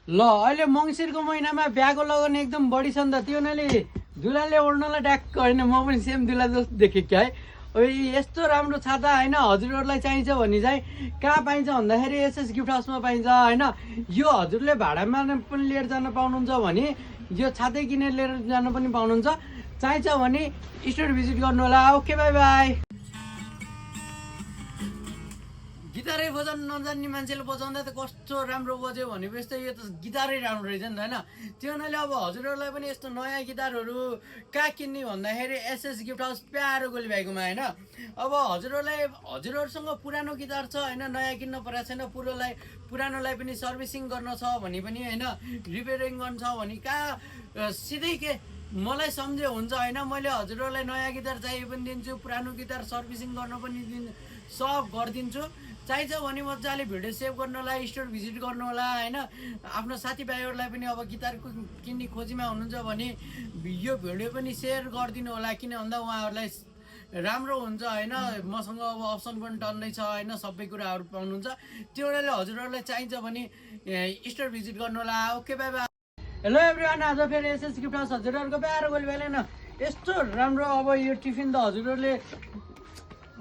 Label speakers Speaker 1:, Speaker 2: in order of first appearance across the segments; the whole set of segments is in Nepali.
Speaker 1: ल अहिले मङ्सिरको महिनामा बिहाको लगन एकदम बढी छ नि त त्यो हुनाले दुलाले ओढ्नलाई ट्याक्क होइन म पनि सेम दुला जस्तो देखेँ क्या है। यस्तो राम्रो छाता होइन हजुरहरूलाई चाहिन्छ भने चाहिँ कहाँ पाइन्छ भन्दाखेरि एसएस गिफ्ट हाउसमा पाइन्छ होइन। यो हजुरले भाडामा पनि लिएर जान पाउनुहुन्छ भने यो छातै किनेर लिएर जान पनि पाउनुहुन्छ। चाहिन्छ भने स्टोर भिजिट गर्नु होला। Okay by by. गिटारै बजाउनु नजान्ने मान्छेले बजाउँदा त कस्तो राम्रो बज्यो भनेपछि त यो त गिटारै राम्रो रहेछ नि त होइन। त्यो हुनाले अब हजुरहरूलाई पनि यस्तो नयाँ गिटारहरू कहाँ किन्ने भन्दाखेरि एसएस गिफ्ट हाउस प्यारो गोली भाइकोमा होइन। अब हजुरहरूसँग पुरानो गिटार छ होइन, नयाँ किन्न परेको छैन, पुरानोलाई पनि सर्भिसिङ गर्न छ भने पनि होइन, रिपेयरिङ गर्नु छ भने कहाँ सिधै के मलाई सम्झे हुन्छ होइन। मैले हजुरहरूलाई नयाँ गिटार चाहिए पनि दिन्छु, पुरानो गिटार सर्भिसिङ गर्न पनि सब गरिदिन्छु। चाहिन्छ भने मजाले भिडियो सेभ गर्नलाई स्टोर भिजिट गर्नु होला होइन। आफ्नो साथीभाइहरूलाई पनि अब गिटार किन्ने खोजीमा हुनुहुन्छ भने यो भिडियो पनि सेयर गरिदिनु होला, किन भन्दा उहाँहरूलाई राम्रो हुन्छ होइन। मसँग अब अप्सन पनि टन्नै छ होइन, सबै कुराहरू पाउनुहुन्छ। त्यो बेलाले हजुरहरूलाई चाहिन्छ भने स्टोर भिजिट गर्नु होला। Okay by by. Hello everyone, आज फेरि एसएस गिफ्ट हाउस हजुरहरूको प्यारो गोली भाइले न यस्तो राम्रो अब यो टिफिन त हजुरहरूले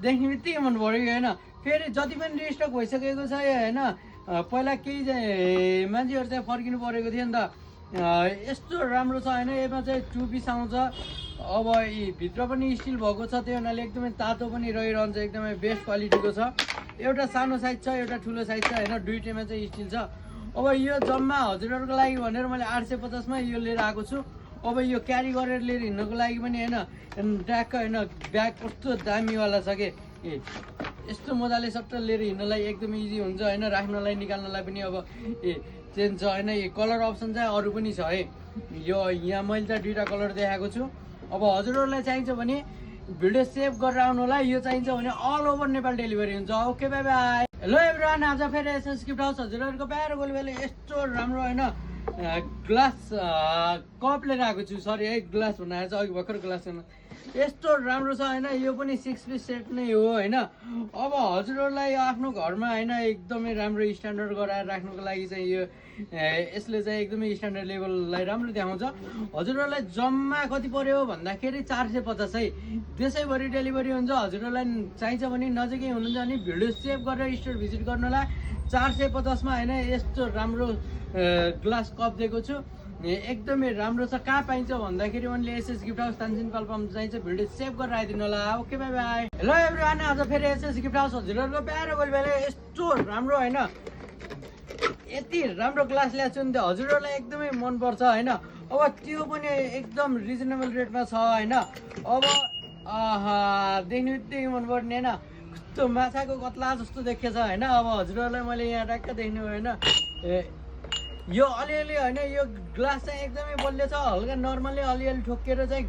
Speaker 1: देख्ने बित्तिकै मन पऱ्यो होइन। फेरि जति पनि रिस्टक भइसकेको छ होइन, पहिला केही चाहिँ मान्छेहरू चाहिँ फर्किनु परेको थियो नि त। यस्तो राम्रो छ होइन। यसमा चाहिँ 2 पिस आउँछ। अब भित्र पनि स्टिल भएको छ, त्यो हुनाले एकदमै तातो पनि रहिरहन्छ, एकदमै बेस्ट क्वालिटीको छ। एउटा सानो साइज छ, एउटा ठुलो साइज छ होइन, दुइटैमा चाहिँ स्टिल छ। अब यो जम्मा हजुरहरूको लागि भनेर मैले 850मा यो लिएर आएको छु। अब यो क्यारी गरेर लिएर हिँड्नको लागि पनि होइन ट्याक्क होइन, ब्याग कस्तो दामीवाला छ कि यस्तो मजाले सट्ट लिएर हिँड्नलाई एकदमै इजी हुन्छ होइन। राख्नलाई निकाल्नलाई पनि अब चेन्ज छ होइन। यो कलर अप्सन चाहिँ अरू पनि छ है। यो यहाँ मैले त 2टा कलर देखाएको छु। अब हजुरहरूलाई चाहिन्छ भने भिडियो सेभ गरेर आउनु होला। यो चाहिन्छ भने अल ओभर नेपाल डेलिभरी हुन्छ। Okay by by. Hello everyone, आज फेरि एसएस गिफ्ट हाउस हजुरहरूको प्यारो गोली भाइले यस्तो राम्रो होइन ग्लास कप लिएर आएको छु। सरी है, ग्लास भन्नु आएछ, अघि भर्खर ग्लास यस्तो राम्रो छ होइन। यो पनि 6 पिस सेट नै हो होइन। अब हजुरहरूलाई आफ्नो घरमा होइन एकदमै राम्रो स्ट्यान्डर्ड गराएर राख्नुको लागि चाहिँ यो यसले चाहिँ एकदमै स्ट्यान्डर्ड लेभललाई राम्रो देखाउँछ। हजुरहरूलाई जम्मा कति पर्यो भन्दाखेरि 450 है। देशैभरि डेलिभरी हुन्छ। हजुरहरूलाई चाहिन्छ भने नजिकै हुनुहुन्छ भने भिडियो सेभ गरेर स्टोर भिजिट गर्नु होला। 450मा होइन यस्तो राम्रो ग्लास कप दिएको छु, एकदमै राम्रो छ। कहाँ पाइन्छ भन्दाखेरि only SS gift house Tansen पाल्पामा चाहिन्छ। भिडियो सेभ गरेर आइदिनु होला। Okay by by. Hello everyone, आज फेरि एसएस गिफ्ट हाउस हजुरहरूको प्यारो गोली भाइले यस्तो राम्रो होइन यति राम्रो ग्लास ल्याएको छु नि त हजुरहरूलाई एकदमै मनपर्छ होइन। अब त्यो पनि एकदम रिजनेबल रेटमा छ होइन। अब देख्ने बित्तिकै मनपर्ने होइन, कस्तो माछाको कत्ला जस्तो देखेछ होइन। अब हजुरहरूलाई मैले यहाँ ट्याक्क देख्नु होइन, यो अलिअलि होइन यो ग्लास चाहिँ एकदमै बलियो छ। हल्का नर्मल्ली अलिअलि ठोकेर चाहिँ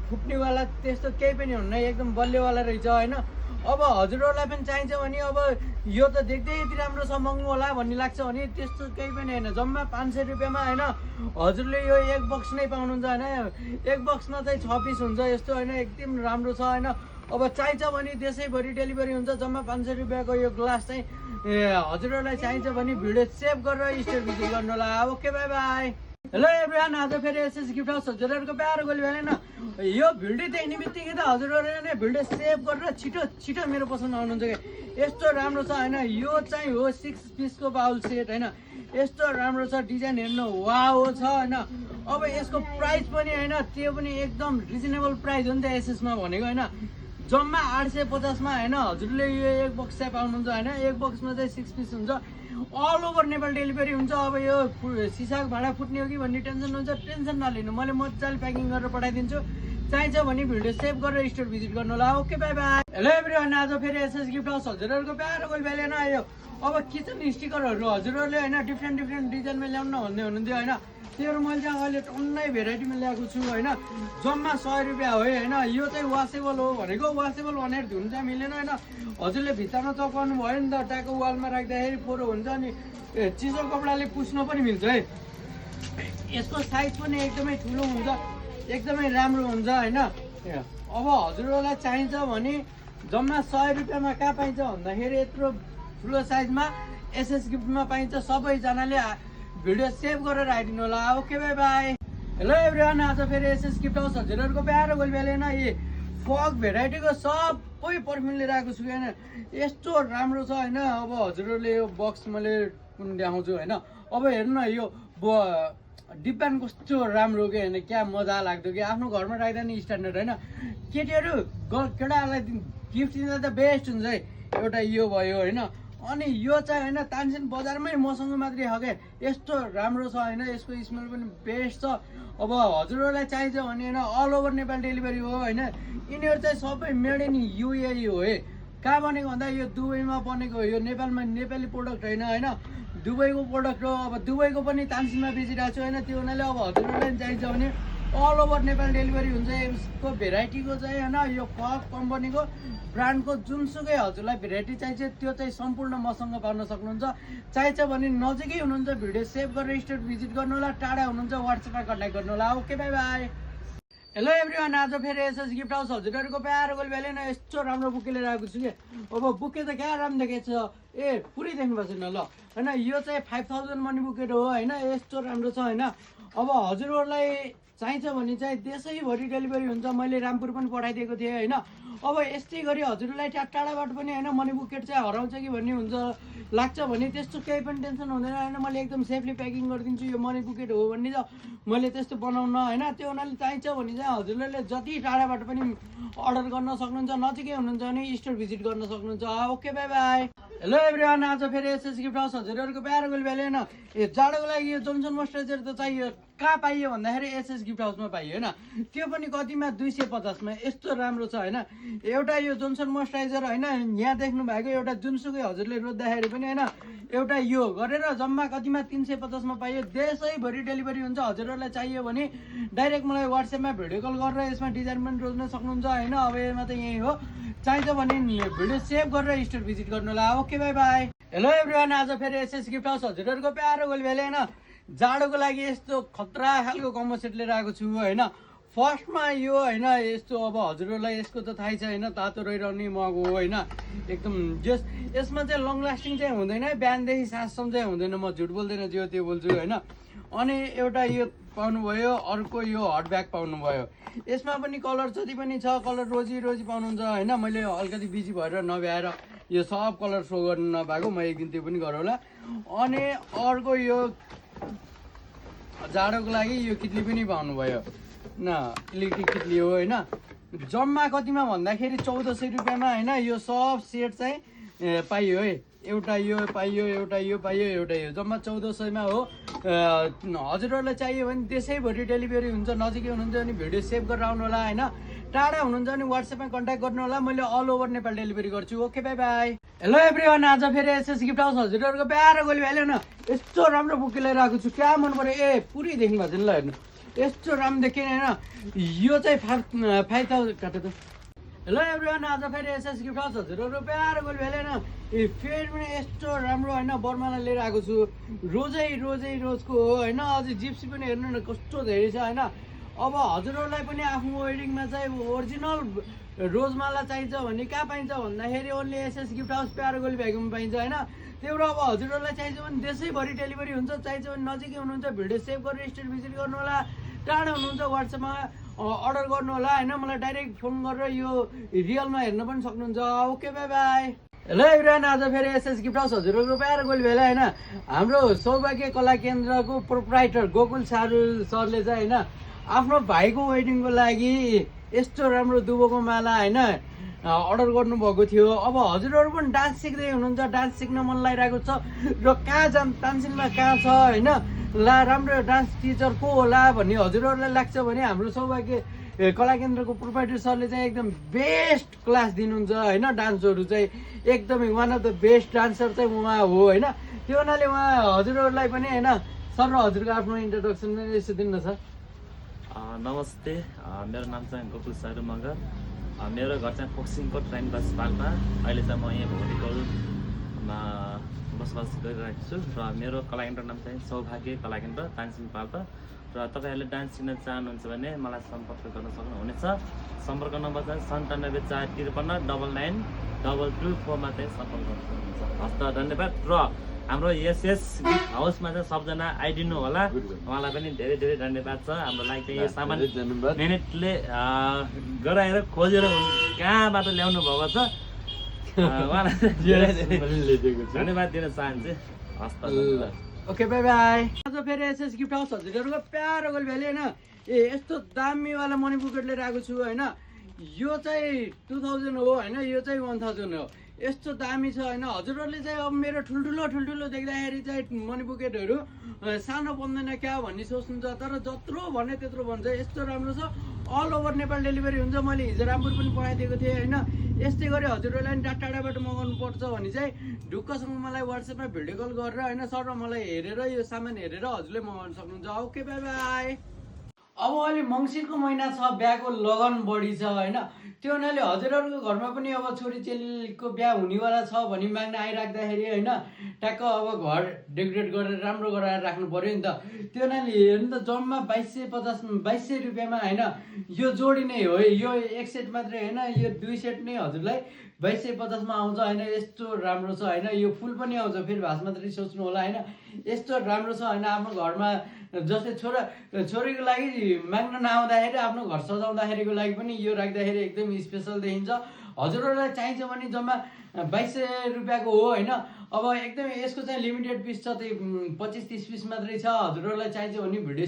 Speaker 1: फुट्नेवाला त्यस्तो केही पनि हुन्न, एकदम बलियोवाला रहेछ होइन। अब हजुरहरूलाई पनि चाहिन्छ भने अब यो त देख्दै यति राम्रो छ महँगो होला भन्ने लाग्छ भने त्यस्तो केही पनि होइन। जम्मा 500 रुपियाँमा होइन हजुरले यो एक बक्स नै पाउनुहुन्छ होइन। एक बक्समा चाहिँ 6 पिस हुन्छ यस्तो होइन, एकदम राम्रो छ होइन। अब चाहिन्छ भने देशैभरि डेलिभरी हुन्छ। जम्मा 500 रुपियाँको यो ग्लास चाहिँ हजुरहरूलाई चाहिन्छ भने भिडियो सेभ गरेर स्टोर भिजिट गर्नु होला। Okay by by. Hello everyone, आज फेरि एसएस गिफ्ट हाउस हजुरहरूको प्यारो गोली भाइले न यो भिडियो देख्ने बित्तिकै त हजुरहरूले नै भिडियो सेभ गरेर छिटो छिटो मेरो पसन्द आउनुहुन्छ कि यस्तो राम्रो छ होइन। यो चाहिँ हो 6 पिसको बाउल सेट होइन। यस्तो राम्रो छ, डिजाइन हेर्नु वाउ छ होइन। अब यसको प्राइस पनि होइन त्यो पनि एकदम रिजनेबल प्राइस हो नि त एसएसमा भनेको होइन। जम्मा 850मा होइन हजुरले यो एक बक्स चाहिँ पाउनुहुन्छ होइन। एक बक्समा चाहिँ 6 पिस हुन्छ। अल ओभर नेपाल डेलिभरी हुन्छ। अब यो सिसाको भाँडा फुट्ने हो कि भन्ने टेन्सन हुन्छ, टेन्सन नलिनु, मैले मजाले प्याकिङ गरेर पठाइदिन्छु। चाहिन्छ भने भिडियो सेभ गरेर स्टोर भिजिट गर्नु होला। Okay by by. Hello everyone, आज फेरि एसएस गिफ्ट हाउस हजुरहरूको प्यारो गोली भाइले न आयो। अब किचन स्टिकरहरू हजुरहरूले होइन डिफ्रेन्ट डिजाइनमा ल्याउनु भन्ने हुनुहुन्थ्यो होइन। त्योहरू मैले चाहिँ अहिले टन्नै भेराइटीमा ल्याएको छु होइन। जम्मा 100 रुपियाँ हो होइन। यो चाहिँ वासेबल हो भनेको, वासेबल भनेर धुन चाहिँ मिलेन होइन। हजुरले भित्तामा चपाउनु भयो नि त, ट्याको वालमा राख्दाखेरि फोहोर हुन्छ अनि चिसो कपडाले पुस्न पनि मिल्छ है। यसको साइज पनि एकदमै ठुलो हुन्छ, एकदमै राम्रो हुन्छ होइन। अब हजुरहरूलाई चाहिन्छ भने जम्मा 100 रुपियाँमा कहाँ पाइन्छ भन्दाखेरि यत्रो ठुलो साइजमा एसएस गिफ्टमा पाइन्छ। सबैजनाले भिडियो सेभ गरेर आइदिनु होला। Okay by by. Hello everyone, आज फेरि एसएस गिफ्ट हाउस हजुरहरूको प्यारो गोलबेले होइन यी फग भेराइटीको सबै पर्फ्युम लिएर आएको छु होइन। यस्तो राम्रो छ होइन। अब हजुरहरूले यो बक्स मैले देखाउँछु होइन। अब हेर्नु न यो डिब्बा कस्तो राम्रो के होइन, क्या मजा लाग्दो कि आफ्नो घरमा राख्दा नि स्ट्यान्डर्ड होइन। केटीहरू केटाहरूलाई गिफ्ट दिँदा त बेस्ट हुन्छ है। एउटा यो भयो होइन। अनि यो चाहिँ होइन तानसेन बजारमै मसँग मात्रै छ क्या, यस्तो राम्रो छ होइन। यसको स्मेल पनि बेस्ट छ। अब हजुरहरूलाई चाहिन्छ भने होइन अल ओभर नेपाल डेलिभरी हो होइन। यिनीहरू चाहिँ सबै मेड इन युएई हो है। कहाँ बनेको भन्दा यो दुबईमा बनेको हो। यो नेपालमा नेपाली प्रोडक्ट होइन होइन, दुबईको प्रोडक्ट हो। अब दुबईको पनि तानसेनमा बेचिरहेको छु होइन। त्यो हुनाले अब हजुरहरूलाई चाहिन्छ भने अल ओभर नेपाल डेलिभरी हुन्छ। यसको भेराइटीको चाहिँ होइन यो फग कम्पनीको ब्रान्डको जुनसुकै हजुरलाई भेराइटी चाहिन्छ त्यो चाहिँ सम्पूर्ण मसँग पाउन सक्नुहुन्छ। चाहिन्छ भने नजिकै हुनुहुन्छ भिडियो सेभ गरेर स्टोर भिजिट गर्नु होला, टाढा हुनुहुन्छ वाट्सएपमा कन्ट्याक्ट गर्नु होला। Okay by by. Hello everyone, आज फेरि एसएस गिफ्ट हाउस हजुरहरूको प्यारो गोलबेले न यस्तो राम्रो बुके लिएर आएको छु कि। अब बुके त क्या राम्रो देखेको छ ए, पुरै देख्नुपर्छ न ल होइन। यो चाहिँ 5000 मनी बुकेट हो होइन। यस्तो राम्रो छ होइन। अब हजुरहरूलाई चाहिन्छ भने चाहिँ देशैभरि डेलिभरी हुन्छ। मैले रामपुर पनि पठाइदिएको थिएँ होइन। अब यस्तै गरी हजुरलाई टाढाबाट पनि होइन मनी बुकेट चाहिँ हराउँछ कि भन्ने हुन्छ लाग्छ भने त्यस्तो केही पनि टेन्सन हुँदैन होइन। मैले एकदम सेफली प्याकिङ गरिदिन्छु। यो मनी बुकेट हो भन्ने त मैले त्यस्तो बनाउन होइन। त्यो हुनाले चाहिन्छ भने चाहिँ हजुरहरूले जति टाढाबाट पनि अर्डर गर्न सक्नुहुन्छ, नजिकै हुनुहुन्छ भने स्टोर भिजिट गर्न सक्नुहुन्छ। Okay by by. Hello everyone, आज फेरि एसएस गिफ्ट हाउस हजुरहरूको प्यारो गोलबेले होइन यो जाडोको लागि यो जोन्सन मोइस्चराइजर त चाहियो। कहाँ पाइयो भन्दाखेरि एसएस गिफ्ट हाउसमा पाइयो होइन। त्यो पनि कतिमा 250मा यस्तो राम्रो छ होइन। एउटा यो जोन्सन मोइस्चराइजर होइन यहाँ देख्नु भएको एउटा जुनसुकै हजुरले रोज्दाखेरि पनि होइन एउटा यो गरेर जम्मा कतिमा 350मा पाइयो। देशैभरि डेलिभरी हुन्छ। हजुरहरूलाई चाहियो भने डाइरेक्ट मलाई वाट्सएपमा भिडियो कल गरेर यसमा डिजाइन पनि रोज्न सक्नुहुन्छ होइन। अब यसमा त यही हो। चाहिन्छ भने भिडियो सेभ गरेर स्टोर भिजिट गर्नु होला। Okay by by. Hello everyone, आज फेरि एसएस गिफ्ट हाउस हजुरहरूको प्यारो गोलबेले होइन जाडोको लागि यस्तो खतरा खालको कम्बो सेट लिएर आएको छु होइन। फर्स्टमा यो होइन यस्तो अब हजुरहरूलाई यसको त थाहै छ होइन, तातो रहिरहने मग हो होइन। एकदम यसमा चाहिँ लङ लास्टिङ चाहिँ हुँदैन, बिहानदेखि साँझसम्म चाहिँ हुँदैन। म झुट बोल्दैन, जो त्यो बोल्छु होइन। अनि एउटा यो पाउनुभयो, अर्को यो हट ब्याग पाउनुभयो। यसमा पनि कलर जति पनि छ कलर रोजी पाउनुहुन्छ होइन। मैले अलिकति बिजी भएर नभ्याएर यो सब कलर सो गर्नु नपाएको, म एक दिन त्यो पनि गरौँला। अनि अर्को यो जाडोको लागि यो कितली पनि पाउनुभयो न, इलेक्ट्रिक कितली हो होइन। जम्मा कतिमा भन्दाखेरि 1400 रुपियाँमा होइन यो सब सेट चाहिँ पाइयो है। एउटा यो पाइयो, एउटा यो पाइयो, एउटा यो, जम्मा 1400मा हो। हजुरहरूलाई चाहियो भने देशैभरि डेलिभरी हुन्छ। नजिकै हुनुहुन्छ भने भिडियो सेभ गरेर आउनु होला होइन। टाढा हुनुहुन्छ भने वाट्सएपमा कन्ट्याक्ट गर्नु होला। मैले अल ओभर नेपाल डेलिभरी गर्छु। Okay by by. Hello everyone, आज फेरि एसएस गिफ्ट हाउस हजुरहरूको प्यारो गोलबेले होइन यस्तो राम्रो बुके लिएर आएको छु। क्या मन पऱ्यो ए, पुरै देख्नु भएको छ ल हेर्नु। यस्तो राम्रो देखिएन होइन। यो चाहिँ 5000 काट्यो त। हेलो एभ्रिवान, आज फेरि एसएस गिफ्ट हाउस हजुरहरू प्यारो गोलबेले होइन फेरि पनि यस्तो राम्रो होइन बर्मालाई लिएर आएको छु। रोजको हो होइन। अझै जिप्सी पनि हेर्नु न कस्तो धेरै छ होइन। अब हजुरहरूलाई पनि आफ्नो वेडिङमा चाहिँ ओरिजिनल रोजमाला चाहिन्छ भने कहाँ पाइन्छ भन्दाखेरि ओन्ली एसएस गिफ्ट हाउस प्यारो गोली भ्यागुमा पाइन्छ होइन। त्यो अब हजुरहरूलाई चाहिन्छ भने देशैभरि डेलिभरी हुन्छ। चाहिन्छ भने नजिकै हुनुहुन्छ भिडियो सेभ गरेर स्टोर भिजिट गर्नु होला, टाढा हुनुहुन्छ वाट्सएपमा अर्डर गर्नु होला होइन। मलाई डाइरेक्ट फोन गरेर यो रियलमा हेर्न पनि सक्नुहुन्छ। Okay by by. Hello everyone, आज फेरि एसएस गिफ्ट हाउस हजुरहरूको प्यारो गोलबेले होइन हाम्रो सौभाग्य कला केन्द्रको प्रोप्राइटर गोकुल सारू सरले चाहिँ होइन आफ्नो भाइको वेडिङको लागि यस्तो राम्रो दुबोको माला होइन अर्डर गर्नुभएको थियो। अब हजुरहरू पनि डान्स सिक्दै हुनुहुन्छ, डान्स सिक्न मन लागिरहेको छ र कहाँ तानसेनमा कहाँ छ होइन ला राम्रो डान्स टिचर को होला भन्ने हजुरहरूलाई लाग्छ भने हाम्रो सौभाग्य कला केन्द्रको प्रोप्राइटर सरले चाहिँ एकदम बेस्ट क्लास दिनुहुन्छ होइन। डान्सहरू चाहिँ एकदमै one of the best dancer चाहिँ उहाँ हो होइन। त्यो हुनाले उहाँ हजुरहरूलाई पनि होइन सर र हजुरको आफ्नो इन्ट्रोडक्सन पनि यसो दिनु सर।
Speaker 2: नमस्ते, मेरो नाम चाहिँ गोकुल सारू मगर। मेरो घर चाहिँ फोक्सिङको ट्रेन बस पाल्पा। अहिले चाहिँ म यहाँ भौतिकलमा बसोबास गरिरहेको छु र मेरो कला केन्द्र नाम चाहिँ सौभाग्य कला केन्द्र तानसेन पाल्पा। र तपाईँहरूले डान्स सिक्न चाहनुहुन्छ भने मलाई सम्पर्क गर्न सक्नुहुनेछ। सम्पर्क नम्बर चाहिँ 97 453 99 224 मा चाहिँ सम्पर्क गर्न सक्नुहुन्छ। हस्त धन्यवाद। र हाम्रो एसएस गिफ्ट हाउसमा चाहिँ सबजना आइदिनु होला। उहाँलाई पनि धेरै धेरै धन्यवाद छ। हाम्रो लागि चाहिँ यो सामान मिहिनेतले गराएर खोजेर कहाँबाट ल्याउनु भएको छ। उहाँलाई धेरै धेरै धन्यवाद दिन चाहन्छु। हस् त, धन्यवाद।
Speaker 1: Okay by by. आज फेरि एसएस गिफ्ट हाउस हजुरहरूको प्यारो गोल भ्याली होइन, यस्तो दामीवाला मनी बुकेट लिएर आएको छु होइन। यो चाहिँ 2000 हो होइन, यो चाहिँ 1000 हो। यस्तो दामी छ होइन। हजुरहरूले चाहिँ अब मेरो ठुल्ठुलो देख्दाखेरि चाहिँ मनी बुकेटहरू सानो बन्दैन क्या भन्ने सोच्नुहुन्छ, तर जत्रो भने त्यत्रो भन्छ। यस्तो राम्रो छ, अल ओभर नेपाल डेलिभरी हुन्छ। मैले हिजो रामपुर पनि पठाइदिएको थिएँ होइन। यस्तै गरी हजुरहरूलाई टाढाबाट मगाउनु पर्छ भने चाहिँ ढुक्कसँग मलाई वाट्सएपमा भिडियो कल गरेर होइन, सर मलाई हेरेर यो सामान हेरेर हजुरले मगाउन सक्नुहुन्छ। Okay by by. अब अहिले मङ्सिरको महिना छ, बिहाको लगन बढी छ होइन। त्यो हुनाले हजुरहरूको घरमा पनि अब छोरी चेलीको बिहा हुनेवाला छ भने माग्न आइराख्दाखेरि होइन, ट्याक्क अब घर डेकोरेट गरेर राम्रो गराएर राख्नु पऱ्यो नि त। त्यो हुनाले हेर्नु त, जम्मा 2250 रुपियाँमा होइन। यो जोडी नै हो, यो एक सेट मात्रै होइन, यो 2 सेट नै हजुरलाई 2250 आउँछ होइन। यस्तो राम्रो छ होइन। यो फुल पनि आउँछ, फेरि भाष मात्रै सोच्नु होला होइन। यस्तो राम्रो छ होइन। आफ्नो घरमा जस्तै छोरीको लागि माग्न नआउँदाखेरि आफ्नो घर सजाउँदाखेरिको लागि पनि यो राख्दाखेरि एकदम स्पेसल देखिन्छ। हजुरहरूलाई चाहिन्छ भने जम्मा 2200 रुपियाँको हो होइन। अब एकदम यसको चाहिँ लिमिटेड पिस छ, त्यही 25-30 पिस मात्रै छ। हजुरहरूलाई चाहिन्छ भने भिडियो